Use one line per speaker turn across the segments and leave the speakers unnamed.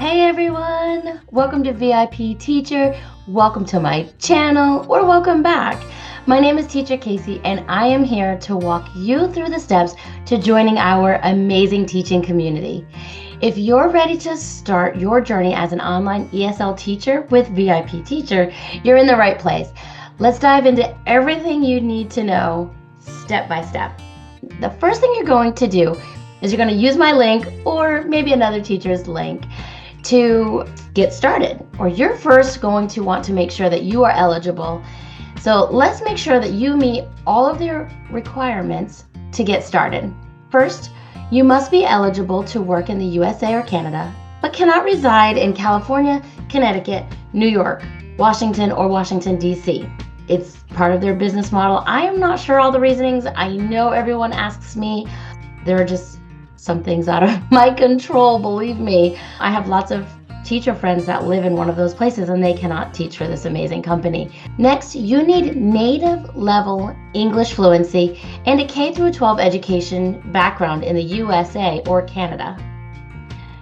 Hey everyone, welcome to VIP Teacher, welcome to my channel, or welcome back. My name is Teacher Casey and I am here to walk you through the steps to joining our amazing teaching community. If you're ready to start your journey as an online ESL teacher with VIP Teacher, you're in the right place. Let's dive into everything you need to know step by step. The first thing you're going to do is you're going to use my link or maybe another teacher's link to get started, or you're first going to want to make sure that you are eligible. So let's make sure that you meet all of the requirements to get started. First, you must be eligible to work in the USA or Canada, but cannot reside in California, Connecticut, New York, Washington, or Washington, D.C. It's part of their business model. I am not sure all the reasonings. I know everyone asks me. There are just some things out of my control, believe me. I have lots of teacher friends that live in one of those places and they cannot teach for this amazing company. Next, you need native level English fluency and a K-12 education background in the USA or Canada.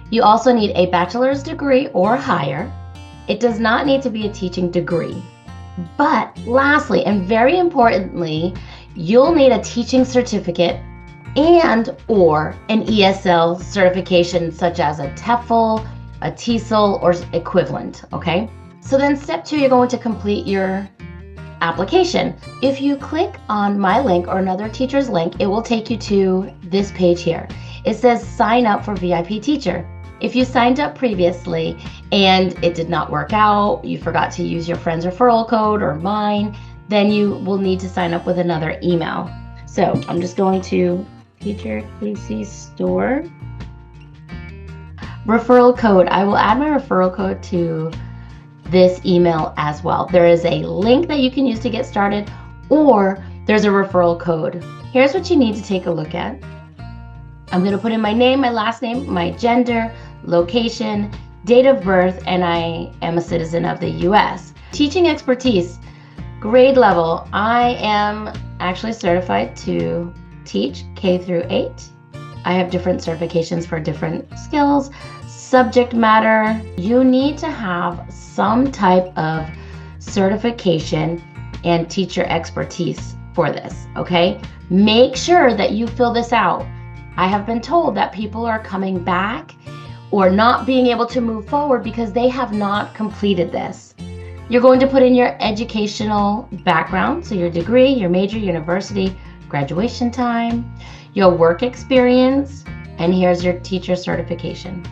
You also need a bachelor's degree or higher. It does not need to be a teaching degree. But lastly, and very importantly, you'll need a teaching certificate and or an ESL certification such as a TEFL, a TESOL, or equivalent, okay? So then step 2, you're going to complete your application. If you click on my link or another teacher's link, it will take you to this page here. It says sign up for VIP Teacher. If you signed up previously and it did not work out, you forgot to use your friend's referral code or mine, then you will need to sign up with another email. So I'm just going to Teacher Casey Store. Referral code. I will add my referral code to this email as well. There is a link that you can use to get started, or there's a referral code. Here's what you need to take a look at. I'm going to put in my name, my last name, my gender, location, date of birth, and I am a citizen of the US. Teaching expertise, grade level. I am actually certified to teach K through 8. I have different certifications for different skills. Subject matter, you need to have some type of certification and teacher expertise for this, okay? Make sure that you fill this out. I have been told that people are coming back or not being able to move forward because they have not completed this. You're going to put in your educational background, so your degree, your major, university, graduation time, your work experience, and here's your teacher certification.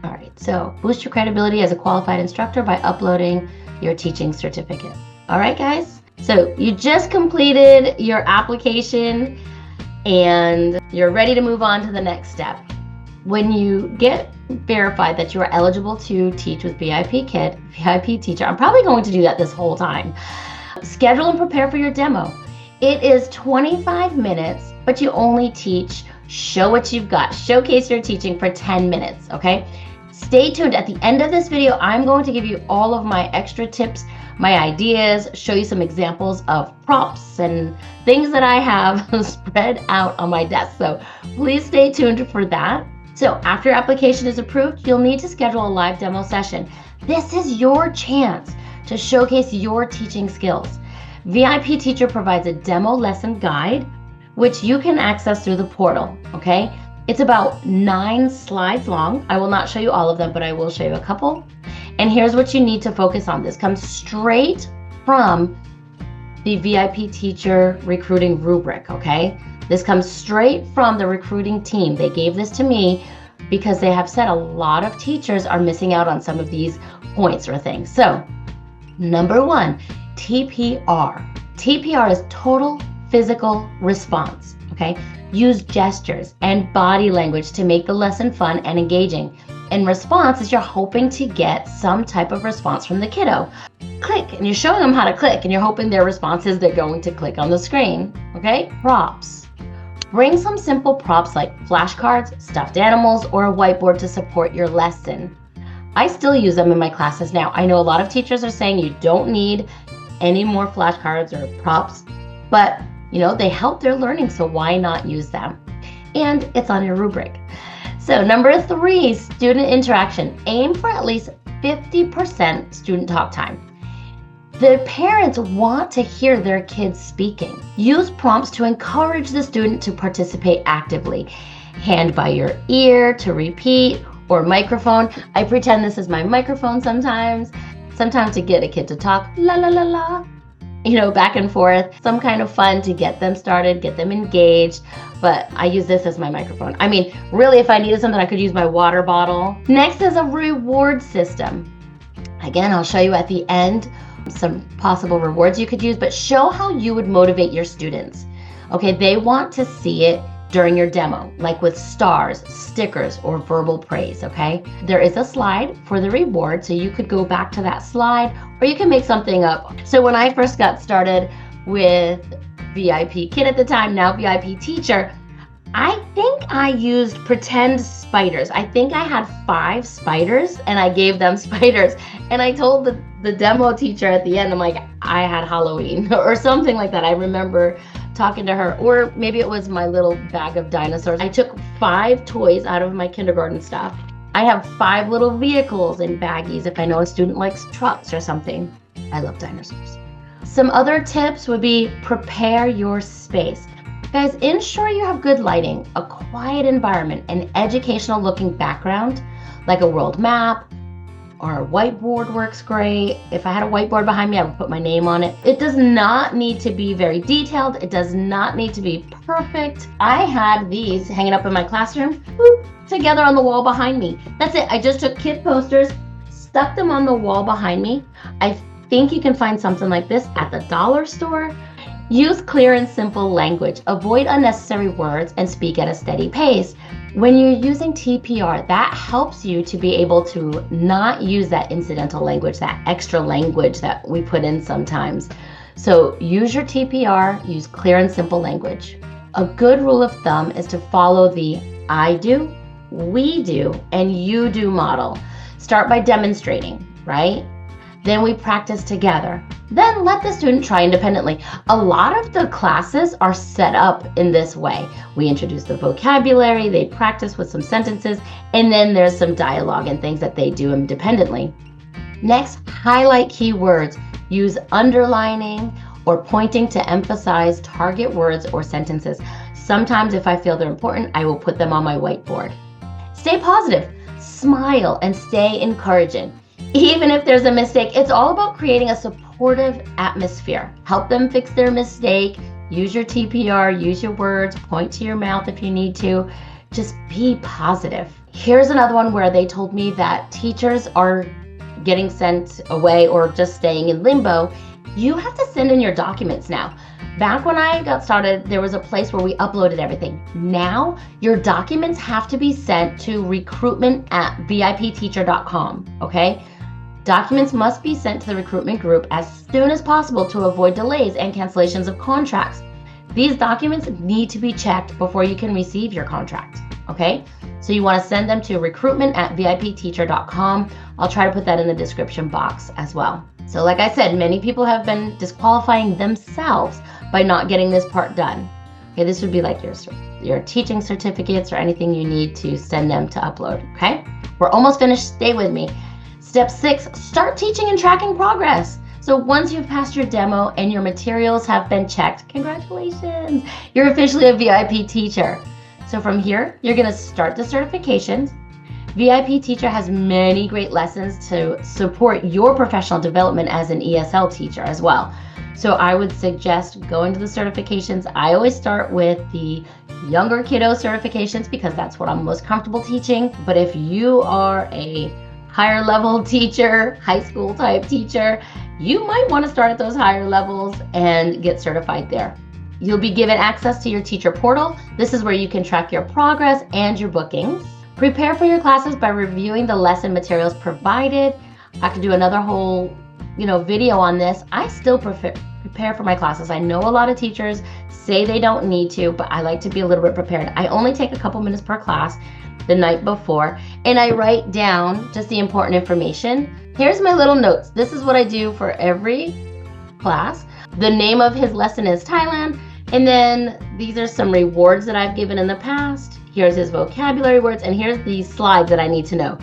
All right, so boost your credibility as a qualified instructor by uploading your teaching certificate. All right, guys, so you just completed your application and you're ready to move on to the next step. When you get verified that you are eligible to teach with VIP Teacher, I'm probably going to do that this whole time. Schedule and prepare for your demo. It is 25 minutes, but you only teach, show what you've got, showcase your teaching for 10 minutes, okay? Stay tuned. At the end of this video, I'm going to give you all of my extra tips, my ideas, show you some examples of props and things that I have spread out on my desk. So please stay tuned for that. So after your application is approved, you'll need to schedule a live demo session. This is your chance to showcase your teaching skills. VIP Teacher provides a demo lesson guide, which you can access through the portal, okay? It's about 9 slides long. I will not show you all of them, but I will show you a couple. And here's what you need to focus on. This comes straight from the VIP Teacher recruiting rubric, okay? This comes straight from the recruiting team. They gave this to me because they have said a lot of teachers are missing out on some of these points or things. So, number 1, TPR. TPR is total physical response, okay? Use gestures and body language to make the lesson fun and engaging. And response is you're hoping to get some type of response from the kiddo. Click, and you're showing them how to click, and you're hoping their response is they're going to click on the screen, okay? Props. Bring some simple props like flashcards, stuffed animals, or a whiteboard to support your lesson. I still use them in my classes now. I know a lot of teachers are saying you don't need any more flashcards or props, but you know, they help their learning, so why not use them? And it's on your rubric. So number 3, student interaction. Aim for at least 50% student talk time. The parents want to hear their kids speaking. Use prompts to encourage the student to participate actively. Hand by your ear to repeat, or microphone. I pretend this is my microphone sometimes to get a kid to talk, la la la la, back and forth, some kind of fun to get them started, get them engaged. But I use this as my microphone. I mean, really, if I needed something, I could use my water bottle. Next is a reward system. Again, I'll show you at the end some possible rewards you could use, but show how you would motivate your students. Okay, they want to see it during your demo, like with stars, stickers, or verbal praise, okay? There is a slide for the reward, so you could go back to that slide, or you can make something up. So when I first got started with VIP Kid at the time, now VIP Teacher, I think I used pretend spiders. I think I had 5 spiders and I gave them spiders. And I told the demo teacher at the end, I'm like, I had Halloween or something like that. I remember talking to her, or maybe it was my little bag of dinosaurs. I took 5 toys out of my kindergarten stuff. I have 5 little vehicles in baggies if I know a student likes trucks or something. I love dinosaurs. Some other tips would be prepare your space. Guys, ensure you have good lighting, a quiet environment, an educational looking background, like a world map or a whiteboard works great. If I had a whiteboard behind me, I would put my name on it. It does not need to be very detailed. It does not need to be perfect. I had these hanging up in my classroom, together on the wall behind me. That's it. I just took kid posters, stuck them on the wall behind me. I think you can find something like this at the dollar store. Use clear and simple language. Avoid unnecessary words and speak at a steady pace. When you're using TPR, that helps you to be able to not use that incidental language, that extra language that we put in sometimes. So use your TPR, use clear and simple language. A good rule of thumb is to follow the I do, we do, and you do model. Start by demonstrating, right? Then we practice together. Then let the student try independently. A lot of the classes are set up in this way. We introduce the vocabulary, they practice with some sentences, and then there's some dialogue and things that they do independently. Next, highlight keywords. Use underlining or pointing to emphasize target words or sentences. Sometimes if I feel they're important, I will put them on my whiteboard. Stay positive, smile, and stay encouraging. Even if there's a mistake, it's all about creating a supportive atmosphere. Help them fix their mistake. Use your TPR, use your words, point to your mouth if you need to. Just be positive. Here's another one where they told me that teachers are getting sent away or just staying in limbo. You have to send in your documents now. Back when I got started, there was a place where we uploaded everything. Now, your documents have to be sent to recruitment@VIPTeacher.com, okay? Documents must be sent to the recruitment group as soon as possible to avoid delays and cancellations of contracts. These documents need to be checked before you can receive your contract, okay? So you want to send them to recruitment@VIPTeacher.com. I'll try to put that in the description box as well. So like I said, many people have been disqualifying themselves by not getting this part done. Okay, this would be like your teaching certificates or anything you need to send them to upload, okay? We're almost finished, stay with me. Step 6, start teaching and tracking progress. So once you've passed your demo and your materials have been checked, congratulations, you're officially a VIP teacher. So from here, you're gonna start the certifications. VIP Teacher has many great lessons to support your professional development as an ESL teacher as well. So I would suggest going to the certifications. I always start with the younger kiddo certifications because that's what I'm most comfortable teaching. But if you are a higher level teacher, high school type teacher, you might want to start at those higher levels and get certified there. You'll be given access to your teacher portal. This is where you can track your progress and your bookings. Prepare for your classes by reviewing the lesson materials provided. I could do another whole, video on this. I still prepare for my classes. I know a lot of teachers say they don't need to, but I like to be a little bit prepared. I only take a couple minutes per class the night before, and I write down just the important information. Here's my little notes. This is what I do for every class. The name of his lesson is Thailand, and then these are some rewards that I've given in the past. Here's his vocabulary words, and here's the slides that I need to know.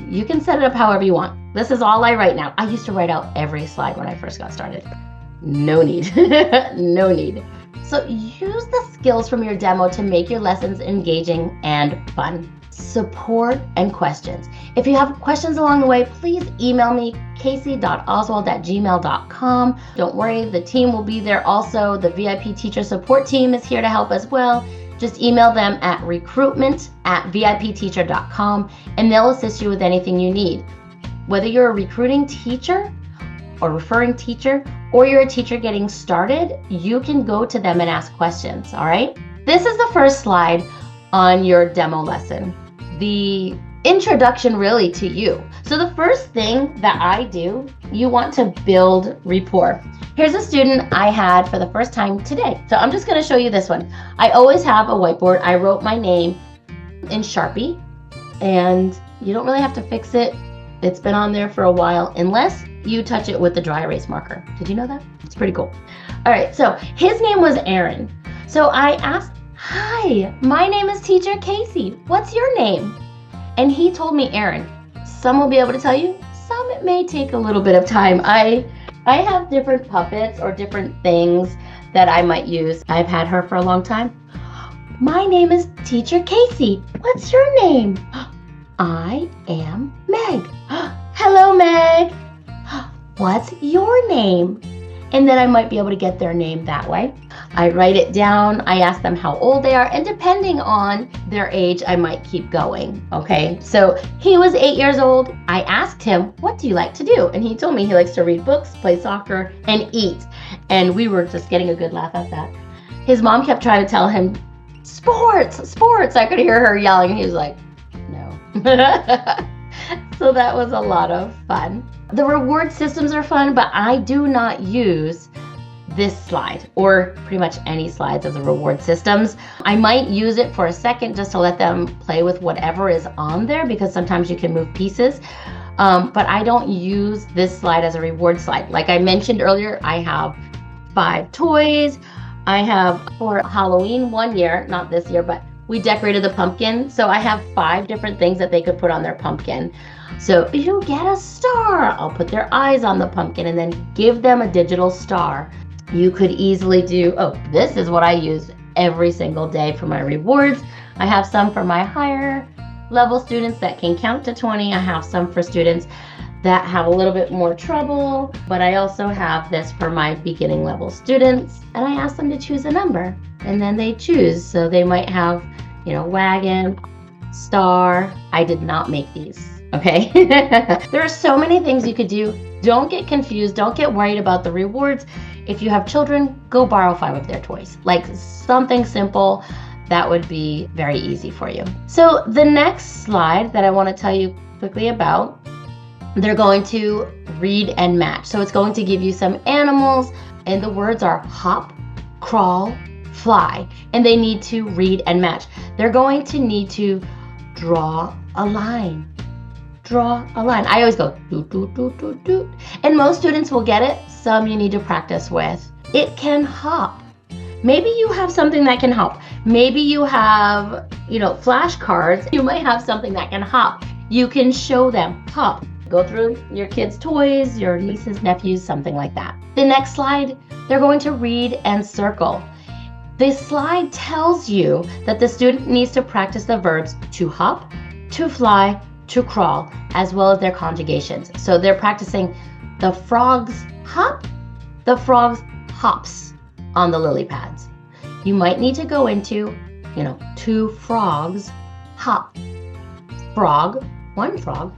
You can set it up however you want. This is all I write now. I used to write out every slide when I first got started. No need, no need. So use the skills from your demo to make your lessons engaging and fun. Support and questions. If you have questions along the way, please email me, casey.oswald@gmail.com. Don't worry, the team will be there also. The VIP teacher support team is here to help as well. Just email them at recruitment@VIPTeacher.com and they'll assist you with anything you need. Whether you're a recruiting teacher or referring teacher, or you're a teacher getting started, you can go to them and ask questions, all right? This is the first slide on your demo lesson. The introduction really to you. So the first thing that I do, you want to build rapport. Here's a student I had for the first time today. So I'm just gonna show you this one. I always have a whiteboard. I wrote my name in Sharpie and you don't really have to fix it. It's been on there for a while unless you touch it with the dry erase marker. Did you know that? It's pretty cool. All right, so his name was Aaron. So I asked, hi, my name is Teacher Casey. What's your name? And he told me Aaron. Some will be able to tell you, some it may take a little bit of time. I have different puppets or different things that I might use. I've had her for a long time. My name is Teacher Casey. What's your name? I am Meg. Hello, Meg. What's your name? And then I might be able to get their name that way. I write it down, I ask them how old they are, and depending on their age, I might keep going, okay? So he was 8 years old. I asked him, what do you like to do? And he told me he likes to read books, play soccer, and eat. And we were just getting a good laugh at that. His mom kept trying to tell him, sports. I could hear her yelling, and he was like, no. So that was a lot of fun. The reward systems are fun, but I do not use this slide or pretty much any slides of the reward systems. I might use it for a second just to let them play with whatever is on there because sometimes you can move pieces. But I don't use this slide as a reward slide. Like I mentioned earlier, I have 5 toys. I have for Halloween one year, not this year, but we decorated the pumpkin. So I have 5 different things that they could put on their pumpkin. So if you get a star, I'll put their eyes on the pumpkin and then give them a digital star. You could easily do, oh, this is what I use every single day for my rewards. I have some for my higher level students that can count to 20. I have some for students that have a little bit more trouble, but I also have this for my beginning level students. And I ask them to choose a number and then they choose. So they might have, wagon, star. I did not make these. Okay. There are so many things you could do. Don't get confused. Don't get worried about the rewards. If you have children, go borrow 5 of their toys. Like something simple that would be very easy for you. So the next slide that I want to tell you quickly about, they're going to read and match. So it's going to give you some animals and the words are hop, crawl, fly, and they need to read and match. They're going to need to draw a line. Draw a line. I always go doot, doot, doot, doot, doot. And most students will get it. Some you need to practice with. It can hop. Maybe you have something that can hop. Maybe you have, flashcards. You might have something that can hop. You can show them hop. Go through your kids' toys, your nieces, nephews, something like that. The next slide, they're going to read and circle. This slide tells you that the student needs to practice the verbs to hop, to fly, to crawl, as well as their conjugations. So they're practicing the frogs hop, the frogs hops on the lily pads. You might need to go into, 2 frogs hop. Frog, 1 frog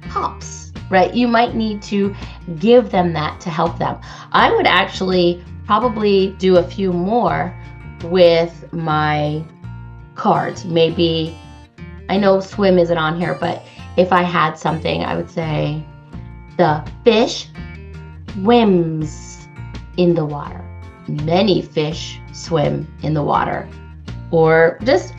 hops, right? You might need to give them that to help them. I would actually probably do a few more with my cards. Maybe, I know swim isn't on here, but if I had something, I would say the fish swims in the water. Many fish swim in the water. Or just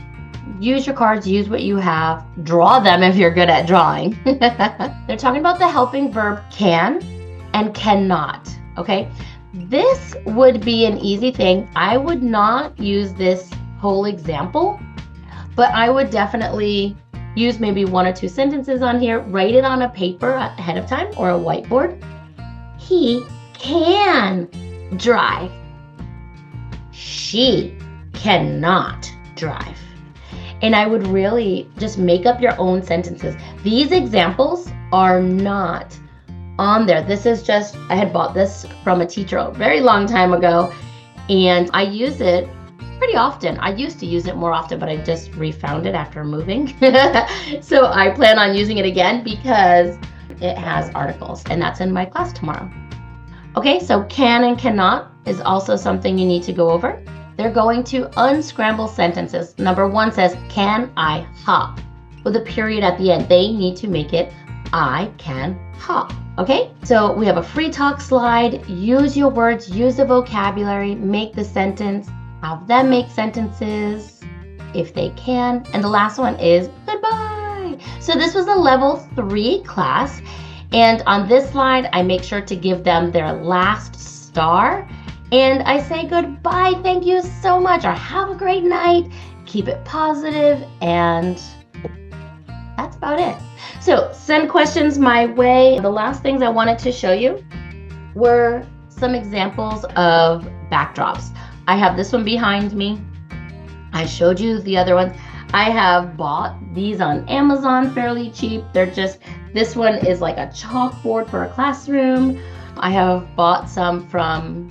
use your cards, use what you have, draw them if you're good at drawing. They're talking about the helping verb can and cannot, okay? This would be an easy thing. I would not use this whole example, But I would definitely use maybe 1 or 2 sentences on here, write it on a paper ahead of time or a whiteboard. He can drive. She cannot drive. And I would really just make up your own sentences. These examples are not on there. This is just, I had bought this from a teacher a very long time ago, and I use it pretty often. I used to use it more often, but I just refound it after moving. So I plan on using it again because it has articles, and that's in my class tomorrow. Okay, so can and cannot is also something you need to go over. They're going to unscramble sentences. Number 1 says, can I hop? With a period at the end. They need to make it, I can hop. Okay, so we have a free talk slide. Use your words, use the vocabulary, make the sentence, have them make sentences if they can. And the last one is goodbye. So this was a level 3 class. And on this slide, I make sure to give them their last star. And I say goodbye, thank you so much, or have a great night, keep it positive, and that's about it. So send questions my way. The last things I wanted to show you were some examples of backdrops. I have this one behind me. I showed you the other ones. I have bought these on Amazon fairly cheap. They're just, this one is like a chalkboard for a classroom. I have bought some from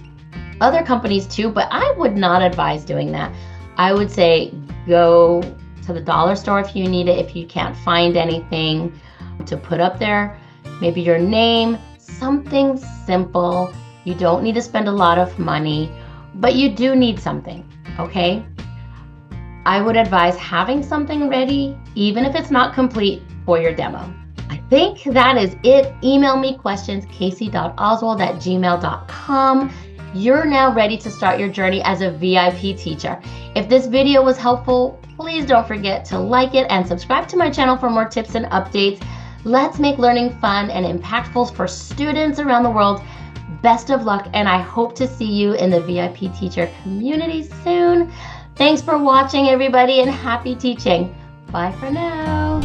other companies too, but I would not advise doing that. I would say go to the dollar store if you need it, if you can't find anything to put up there. Maybe your name, something simple. You don't need to spend a lot of money, but you do need something, okay? I would advise having something ready, even if it's not complete, for your demo. I think that is it. Email me questions, casey.oswald@gmail.com. You're now ready to start your journey as a VIP teacher. If this video was helpful, please don't forget to like it and subscribe to my channel for more tips and updates. Let's make learning fun and impactful for students around the world. Best of luck, and I hope to see you in the VIP teacher community soon. Thanks for watching, everybody, and happy teaching. Bye for now.